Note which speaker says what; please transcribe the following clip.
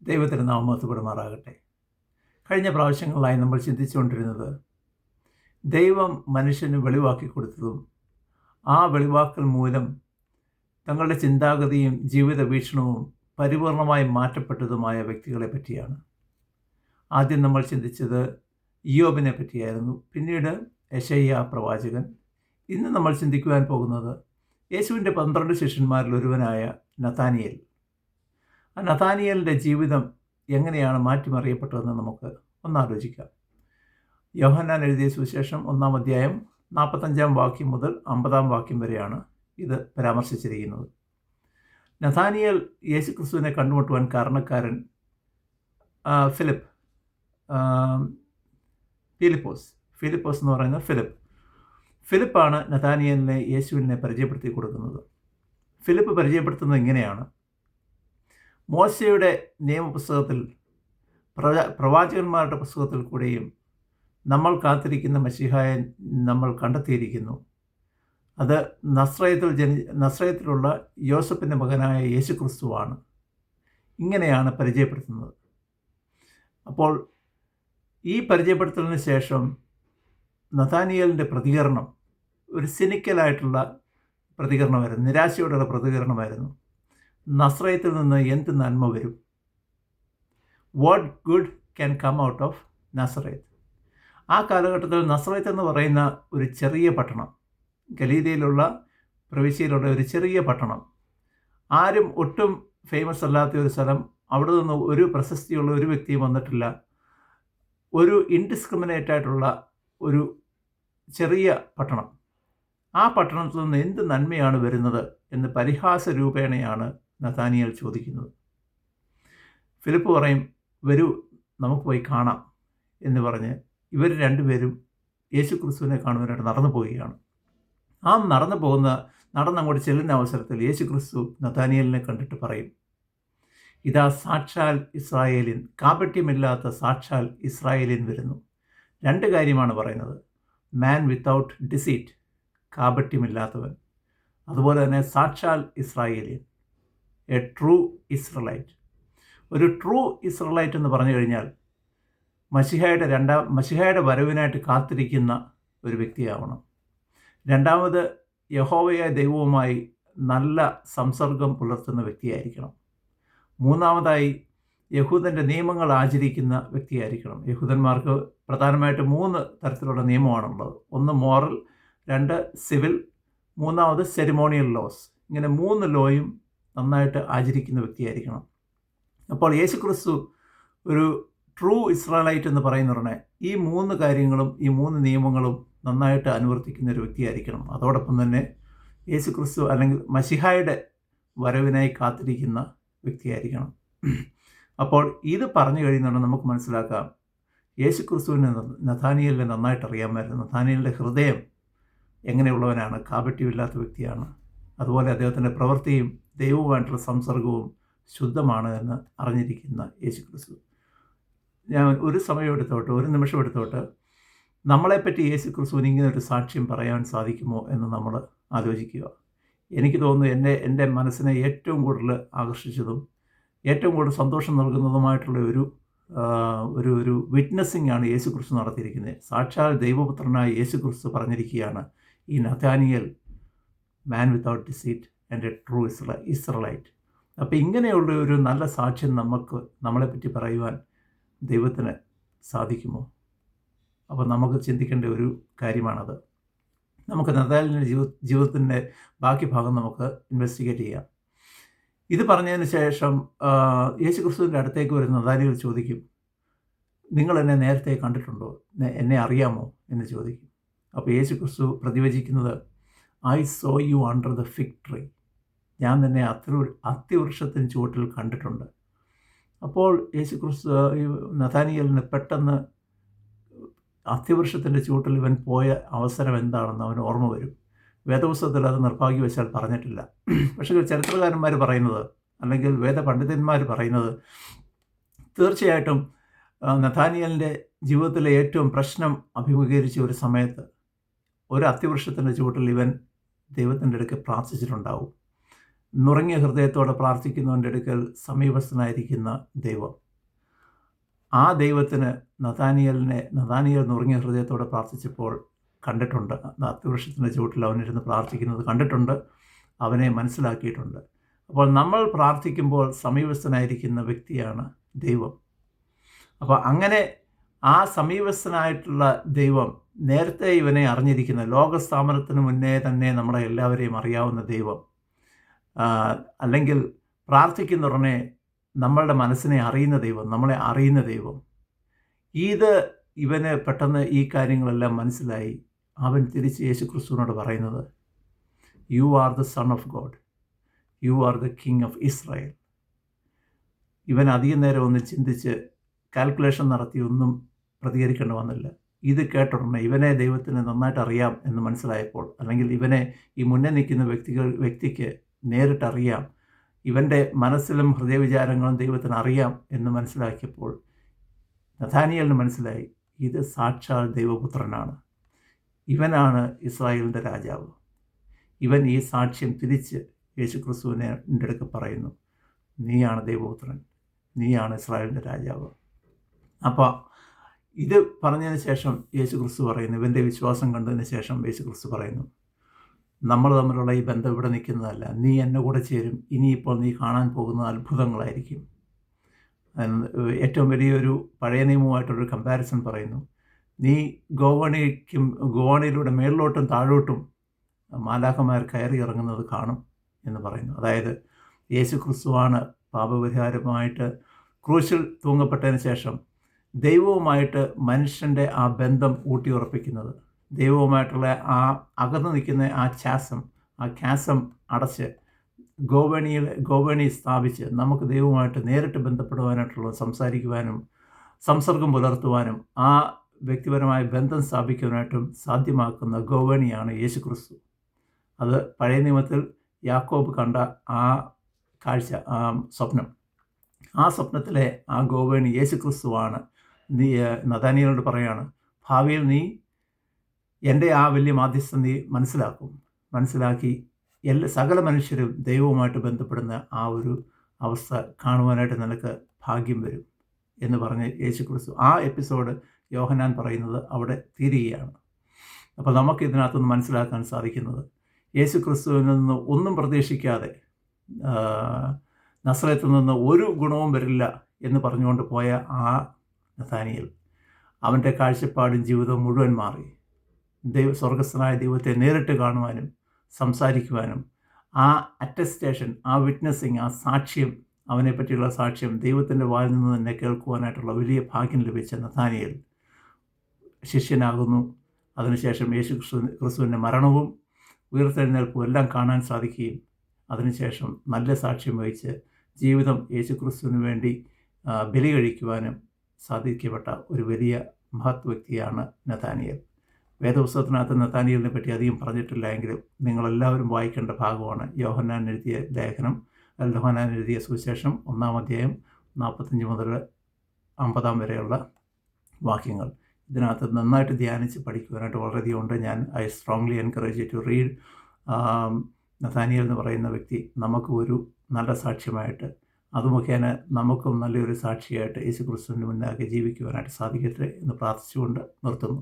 Speaker 1: ദൈവത്തിന് നാമമഹത്വപ്പെടുമാറാകട്ടെ. കഴിഞ്ഞ പ്രാവശ്യങ്ങളിലായി നമ്മൾ ചിന്തിച്ചുകൊണ്ടിരുന്നത് ദൈവം മനുഷ്യന് വെളിവാക്കി കൊടുത്തതും ആ വെളിവാക്കൽ മൂലം തങ്ങളുടെ ചിന്താഗതിയും ജീവിത വീക്ഷണവും പരിപൂർണമായി മാറ്റപ്പെട്ടതുമായ വ്യക്തികളെ പറ്റിയാണ്. ആദ്യം നമ്മൾ ചിന്തിച്ചത് ഇയ്യോബിനെ പറ്റിയായിരുന്നു, പിന്നീട് യെശയ്യാ പ്രവാചകൻ. ഇന്ന് നമ്മൾ ചിന്തിക്കുവാൻ പോകുന്നത് യേശുവിൻ്റെ 12 ശിഷ്യന്മാരിൽ ഒരുവനായ നഥാനിയേൽ. ആ നഥാനിയേലിൻ്റെ ജീവിതം എങ്ങനെയാണ് മാറ്റിമറിയപ്പെട്ടതെന്ന് നമുക്ക് ഒന്നാലോചിക്കാം. യോഹന്നാൻ എഴുതിയ സുവിശേഷം 1-ാം അധ്യായം 45-ാം വാക്യം മുതൽ 50-ാം വാക്യം വരെയാണ് ഇത് പരാമർശിച്ചിരിക്കുന്നത്. നഥാനിയേൽ യേശുക്രിസ്തുവിനെ കണ്ടുമുട്ടുവാൻ കാരണക്കാരൻ ഫിലിപ്പോസ് എന്ന് പറയുന്ന ഫിലിപ്പാണ് നഥാനിയേലിനെ യേശുവിനെ പരിചയപ്പെടുത്തി കൊടുക്കുന്നത്. ഫിലിപ്പ് പരിചയപ്പെടുത്തുന്നത് ഇങ്ങനെയാണ്: മോശയുടെ നിയമപുസ്തകത്തിൽ, പ്രവാചകന്മാരുടെ പുസ്തകത്തിൽ കൂടെയും നമ്മൾ കാത്തിരിക്കുന്ന മശിഹായെ നമ്മൾ കണ്ടെത്തിയിരിക്കുന്നു. അത് നസ്രയത്തിലുള്ള യോസഫിൻ്റെ മകനായ യേശുക്രിസ്തുവാണ്. ഇങ്ങനെയാണ് പരിചയപ്പെടുത്തുന്നത്. അപ്പോൾ ഈ പരിചയപ്പെടുത്തലിന് ശേഷം നഥാനിയേലിൻ്റെ പ്രതികരണം ഒരു സിനിക്കലായിട്ടുള്ള പ്രതികരണമായിരുന്നു, നിരാശയോടുള്ള പ്രതികരണമായിരുന്നു. നസ്രയത്തിൽ നിന്ന് എന്ത് നന്മ വരും? What good can come out of Nazareth? ആ കാലഘട്ടത്തിൽ നസ്രയത്ത് എന്ന് പറയുന്ന ഒരു ചെറിയ പട്ടണം, ഗലീലയിലുള്ള പ്രവിശ്യയിലുള്ള ഒരു ചെറിയ പട്ടണം, ആരും ഒട്ടും ഫേമസ് അല്ലാത്ത ഒരു സ്ഥലം, അവിടെ നിന്ന് ഒരു പ്രശസ്തിയുള്ള ഒരു വ്യക്തിയും വന്നിട്ടില്ല, ഒരു ഇൻഡിസ്ക്രിമിനേറ്റ് ആയിട്ടുള്ള ഒരു ചെറിയ പട്ടണം. ആ പട്ടണത്തിൽ നിന്ന് എന്ത് നന്മയാണ് വരുന്നത് എന്ന് പരിഹാസ രൂപേണയാണ് നഥാനിയേൽ ചോദിക്കുന്നത്. ഫിലിപ്പ് പറയും, വരൂ നമുക്ക് പോയി കാണാം എന്ന് പറഞ്ഞ് ഇവർ രണ്ടുപേരും യേശുക്രിസ്തുവിനെ കാണുവാനായിട്ട് നടന്നു പോവുകയാണ്. ആ നടന്നങ്ങോട്ട് ചെല്ലുന്ന അവസരത്തിൽ യേശുക്രിസ്തു നഥാനിയേലിനെ കണ്ടിട്ട് പറയും, ഇതാ സാക്ഷാൽ ഇസ്രായേലിൻ, കാപട്യമില്ലാത്ത സാക്ഷാൽ ഇസ്രായേലിൻ വരുന്നു. 2 കാര്യമാണ് പറയുന്നത്: മാൻ വിത്തൗട്ട് ഡിസീറ്റ്, കാപട്യമില്ലാത്തവൻ, അതുപോലെ തന്നെ സാക്ഷാൽ ഇസ്രായേലിൻ, എ ട്രൂ ഇസ്രലൈറ്റ്. ഒരു ട്രൂ ഇസ്രലൈറ്റ് എന്ന് പറഞ്ഞു കഴിഞ്ഞാൽ മശിഹായുടെ വരവിനായിട്ട് കാത്തിരിക്കുന്ന ഒരു വ്യക്തിയാവണം. രണ്ടാമത്, യഹോവയായ ദൈവവുമായി നല്ല സംസർഗം പുലർത്തുന്ന വ്യക്തിയായിരിക്കണം. മൂന്നാമതായി, യഹൂദൻ്റെ നിയമങ്ങൾ ആചരിക്കുന്ന വ്യക്തിയായിരിക്കണം. യഹൂദന്മാർക്ക് പ്രധാനമായിട്ട് 3 തരത്തിലുള്ള നിയമമാണുള്ളത്. 1 മോറൽ, 2 സിവിൽ, 3 സെറിമോണിയൽ ലോസ്. ഇങ്ങനെ 3 ലോയും നന്നായിട്ട് ആചരിക്കുന്ന വ്യക്തിയായിരിക്കണം. അപ്പോൾ യേശുക്രിസ്തു ഒരു ട്രൂ ഇസ്രായേലൈറ്റ് എന്ന് പറയുന്നവരുടെ ഈ 3 കാര്യങ്ങളും, ഈ 3 നിയമങ്ങളും നന്നായിട്ട് അനുവർത്തിക്കുന്ന ഒരു വ്യക്തിയായിരിക്കണം. അതോടൊപ്പം തന്നെ യേശുക്രിസ്തു അല്ലെങ്കിൽ മശിഹായുടെ വരവിനായി കാത്തിരിക്കുന്ന വ്യക്തിയായിരിക്കണം. അപ്പോൾ ഇത് പറഞ്ഞു കഴിയുന്നുണ്ട് നമുക്ക് മനസ്സിലാക്കാം, യേശുക്രിസ്തുവിനെ നഥാനിയേലിനെ നന്നായിട്ട് അറിയാമായിരുന്നു. നഥാനിയേലിൻ്റെ ഹൃദയം എങ്ങനെയുള്ളവനാണ്? കാപട്യമില്ലാത്ത വ്യക്തിയാണ്. അതുപോലെ അദ്ദേഹത്തിൻ്റെ പ്രവൃത്തിയും ദൈവവുമായിട്ടുള്ള സംസർഗവും ശുദ്ധമാണ് എന്ന് അറിഞ്ഞിരിക്കുന്ന യേശുക്രിസ്തു. ഞാൻ ഒരു നിമിഷം എടുത്തോട്ട് നമ്മളെപ്പറ്റി യേശുക്രിസ്തുവിന് ഇങ്ങനെ ഒരു സാക്ഷ്യം പറയാൻ സാധിക്കുമോ എന്ന് നമ്മൾ ആലോചിക്കുക. എനിക്ക് തോന്നുന്നു എൻ്റെ മനസ്സിനെ ഏറ്റവും കൂടുതൽ ആകർഷിച്ചതും ഏറ്റവും കൂടുതൽ സന്തോഷം നൽകുന്നതുമായിട്ടുള്ള ഒരു വിറ്റ്നസ്സിംഗ് ആണ് യേശുക്രിസ്തു നടത്തിയിരിക്കുന്നത്. സാക്ഷാൽ ദൈവപുത്രനായ യേശുക്രിസ്തു പറഞ്ഞിരിക്കുകയാണ്, ഈ Nathanael man without deceit and a true Israelite. അപ്പോൾ ഇങ്ങനെയുള്ള ഒരു നല്ല സാക്ഷ്യം നമ്മളെപ്പറ്റി പറയുവാൻ ദൈവത്തിന് സാധിക്കുമോ? അപ്പോൾ നമുക്ക് ചിന്തിക്കേണ്ട ഒരു കാര്യമാണത്. നമുക്ക് നഥാനിയേലിൻ്റെ ജീവിതത്തിൻ്റെ ബാക്കി ഭാഗം നമുക്ക് ഇൻവെസ്റ്റിഗേറ്റ് ചെയ്യാം. ഇത് പറഞ്ഞതിന് ശേഷം യേശുക്രിസ്തുവിൻ്റെ അടുത്തേക്ക് വരുന്ന നഥാനിയേൽ ചോദിക്കും, നിങ്ങൾ എന്നെ നേരത്തെ കണ്ടിട്ടുണ്ടോ? എന്നെ അറിയാമോ എന്ന് ചോദിക്കും. അപ്പോൾ യേശുക്രിസ്തു പ്രതിവചിക്കുന്നത്, I saw you under the fig tree. ഞാൻ തന്നെ അത്തിവൃക്ഷത്തിന് ചുവട്ടിൽ കണ്ടിട്ടുണ്ട്. അപ്പോൾ യേശുക്രിസ്തു നഥാനിയേലിന് പെട്ടെന്ന് അത്തിവൃക്ഷത്തിൻ്റെ ചുവട്ടിൽ ഇവൻ പോയ അവസരം എന്താണെന്ന് അവന് ഓർമ്മ വരും. വേദപുസ്തകത്തിൽ അത് നിർഭാഗ്യവശാൽ പറഞ്ഞിട്ടില്ല. പക്ഷേ ചരിത്രകാരന്മാർ പറയുന്നത്, അല്ലെങ്കിൽ വേദപണ്ഡിതന്മാർ പറയുന്നത്, തീർച്ചയായിട്ടും നഥാനിയേലിൻ്റെ ജീവിതത്തിലെ ഏറ്റവും പ്രശ്നം അഭിമുഖീകരിച്ച ഒരു സമയത്ത് ഒരു അത്തിവൃക്ഷത്തിൻ്റെ ചുവട്ടിൽ ഇവൻ ദൈവത്തിൻ്റെ അടുക്ക് പ്രാർത്ഥിച്ചിട്ടുണ്ടാവും. നുറങ്ങിയ ഹൃദയത്തോടെ പ്രാർത്ഥിക്കുന്നവൻ്റെ അടുക്കൽ സമീപസ്ഥനായിരിക്കുന്ന ദൈവം. ആ ദൈവത്തിന് നഥാനിയേൽ നുറങ്ങിയ ഹൃദയത്തോടെ പ്രാർത്ഥിച്ചപ്പോൾ കണ്ടിട്ടുണ്ട്. അത്തിവൃക്ഷത്തിൻ്റെ ചുവട്ടിൽ അവനിരുന്ന് പ്രാർത്ഥിക്കുന്നത് കണ്ടിട്ടുണ്ട്, അവനെ മനസ്സിലാക്കിയിട്ടുണ്ട്. അപ്പോൾ നമ്മൾ പ്രാർത്ഥിക്കുമ്പോൾ സമീപസ്ഥനായിരിക്കുന്ന വ്യക്തിയാണ് ദൈവം. അപ്പോൾ അങ്ങനെ ആ സമീപസ്ഥനായിട്ടുള്ള ദൈവം, നേരത്തെ ഇവനെ അറിഞ്ഞിരിക്കുന്ന, ലോകസ്ഥാപനത്തിന് മുന്നേ തന്നെ നമ്മളെ എല്ലാവരെയും അറിയാവുന്ന ദൈവം, അല്ലെങ്കിൽ പ്രാർത്ഥിക്കുന്ന ഉടനെ നമ്മളുടെ മനസ്സിനെ അറിയുന്ന ദൈവം, നമ്മളെ അറിയുന്ന ദൈവം, ഇവന് പെട്ടെന്ന് ഈ കാര്യങ്ങളെല്ലാം മനസ്സിലായി. അവൻ തിരിച്ച് യേശുക്രിസ്തുവിനോട് പറയുന്നത്, you are the son of God, you are the king of Israel. ഇവൻ അധികം നേരം ഒന്ന് ചിന്തിച്ച് കാൽക്കുലേഷൻ നടത്തി ഒന്നും പ്രതികരിക്കേണ്ടി വന്നില്ല. ഇത് കേട്ടുടനെ ഇവനെ ദൈവത്തിന് നന്നായിട്ട് അറിയാം എന്ന് മനസ്സിലായപ്പോൾ, അല്ലെങ്കിൽ ഇവനെ ഈ മുന്നേ നിൽക്കുന്ന വ്യക്തിക്ക് നേരിട്ടറിയാം, ഇവൻ്റെ മനസ്സിലും ഹൃദയവിചാരങ്ങളും ദൈവത്തിന് അറിയാം എന്ന് മനസ്സിലാക്കിയപ്പോൾ നഥാനിയേലിന് മനസ്സിലായി, ഇത് സാക്ഷാൽ ദൈവപുത്രനാണ്, ഇവനാണ് ഇസ്രായേലിൻ്റെ രാജാവ്. ഇവൻ ഈ സാക്ഷ്യം തിരിച്ച് യേശുക്രിസ്തുവിനെ അടുക്ക പറയുന്നു, നീയാണ് ദൈവപുത്രൻ, നീയാണ് ഇസ്രായേലിൻ്റെ രാജാവ്. അപ്പോൾ ഇത് പറഞ്ഞതിന് ശേഷം യേശുക്രിസ്തു പറയുന്നു, ഇവൻ്റെ വിശ്വാസം കണ്ടതിന് ശേഷം യേശുക്രിസ്തു പറയുന്നു, നമ്മൾ തമ്മിലുള്ള ഈ ബന്ധം ഇവിടെ നിൽക്കുന്നതല്ല, നീ എൻ്റെ കൂടെ ചേരും, ഇനിയിപ്പോൾ നീ കാണാൻ പോകുന്ന അത്ഭുതങ്ങളായിരിക്കും. ഏറ്റവും വലിയൊരു പഴയ നിയമവുമായിട്ടൊരു കമ്പാരിസൺ പറയുന്നു, നീ ഗോവണിയിലൂടെ മേളിലോട്ടും താഴോട്ടും മാലാഖമാർ കയറി ഇറങ്ങുന്നത് കാണും എന്ന് പറയുന്നു. അതായത് യേശുക്രിസ്തുവാണ് പാപപരിഹാരമായിട്ട് ക്രൂശിൽ തൂങ്ങപ്പെട്ടതിന് ശേഷം ദൈവവുമായിട്ട് മനുഷ്യൻ്റെ ആ ബന്ധം ഊട്ടിയുറപ്പിക്കുന്നത്. ദൈവവുമായിട്ടുള്ള ആ അകന്നു നിൽക്കുന്ന ആ ഛാസം അടച്ച് ഗോവണി സ്ഥാപിച്ച് നമുക്ക് ദൈവവുമായിട്ട് നേരിട്ട് ബന്ധപ്പെടുവാനായിട്ടുള്ള, സംസാരിക്കുവാനും സംസർഗം പുലർത്തുവാനും ആ വ്യക്തിപരമായ ബന്ധം സ്ഥാപിക്കുവാനായിട്ടും സാധ്യമാക്കുന്ന ഗോവണിയാണ് യേശുക്രിസ്തു. അത് പഴയ നിയമത്തിൽ യാക്കോബ് കണ്ട ആ കാഴ്ച, ആ സ്വപ്നം, ആ സ്വപ്നത്തിലെ ആ ഗോവണി യേശുക്രിസ്തുവാണ്. നഥാനിയേലിനോട് പറയാണ്, ഭാവിയിൽ നീ എൻ്റെ ആ വലിയ മാധ്യസ്ഥം നീ മനസ്സിലാക്കി സകല മനുഷ്യരും ദൈവവുമായിട്ട് ബന്ധപ്പെടുന്ന ആ ഒരു അവസ്ഥ കാണുവാനായിട്ട് നിനക്ക് ഭാഗ്യം വരും എന്ന് പറഞ്ഞ് യേശുക്രിസ്തു, ആ എപ്പിസോഡ് യോഹന്നാൻ പറയുന്നത് അവിടെ തീരുകയാണ്. അപ്പോൾ നമുക്ക് ഇതിനകത്തുനിന്ന് മനസ്സിലാക്കാൻ സാധിക്കുന്നത്, യേശുക്രിസ്തുവിൽ നിന്ന് ഒന്നും പ്രതീക്ഷിക്കാതെ നസറത്തിൽ നിന്ന് ഒരു ഗുണവും വരില്ല എന്ന് പറഞ്ഞുകൊണ്ട് പോയ ആ നഥാനിയേൽ, അവൻ്റെ കാഴ്ചപ്പാടും ജീവിതവും മുഴുവൻ മാറി. സ്വർഗസ്ഥനായ ദൈവത്തെ നേരിട്ട് കാണുവാനും സംസാരിക്കുവാനും ആ അറ്റസ്റ്റേഷൻ, ആ വിറ്റ്നസ്സിങ്, ആ സാക്ഷ്യം, അവനെപ്പറ്റിയുള്ള സാക്ഷ്യം ദൈവത്തിൻ്റെ വായിൽ നിന്ന് തന്നെ കേൾക്കുവാനായിട്ടുള്ള വലിയ ഭാഗ്യം ലഭിച്ച നഥാനിയേൽ ശിഷ്യനാകുന്നു. അതിനുശേഷം ക്രിസ്തുവിൻ്റെ മരണവും ഉയർത്തെഴുന്നേൽപ്പും എല്ലാം കാണാൻ സാധിക്കുകയും അതിനുശേഷം നല്ല സാക്ഷ്യം വഹിച്ച് ജീവിതം യേശുക്രിസ്തുവിന് വേണ്ടി ബലി കഴിക്കുവാനും സാധിക്കപ്പെട്ട ഒരു വലിയ മഹത് വ്യക്തിയാണ് നഥാനിയേൽ. വേദപുസ്തകത്തിനകത്ത് നഥാനിയേലിനെ പറ്റി അധികം പറഞ്ഞിട്ടില്ല എങ്കിലും നിങ്ങളെല്ലാവരും വായിക്കേണ്ട ഭാഗമാണ് യോഹന്നാൻ എഴുതിയ ലേഖനം, യോഹന്നാൻ എഴുതിയ സുവിശേഷം 1-ാം അധ്യായം 45 മുതൽ 50 വരെയുള്ള വാക്യങ്ങൾ. ഇതിനകത്ത് നന്നായിട്ട് ധ്യാനിച്ച് പഠിക്കുവാനായിട്ട് വളരെയധികം ഉണ്ട്. I strongly encourage to read. Nathaniel എന്ന് പറയുന്ന വ്യക്തി നമുക്ക് ഒരു നല്ല സാക്ഷ്യമായിട്ട്, അത് മുഖേന നമുക്കും നല്ലൊരു സാക്ഷിയായിട്ട് യേശുക്രിസ്തുവിൻ്റെ മുന്നാകെ ജീവിക്കുവാനായിട്ട് സാധിക്കട്ടെ എന്ന് പ്രാർത്ഥിച്ചുകൊണ്ട് നിർത്തുന്നു.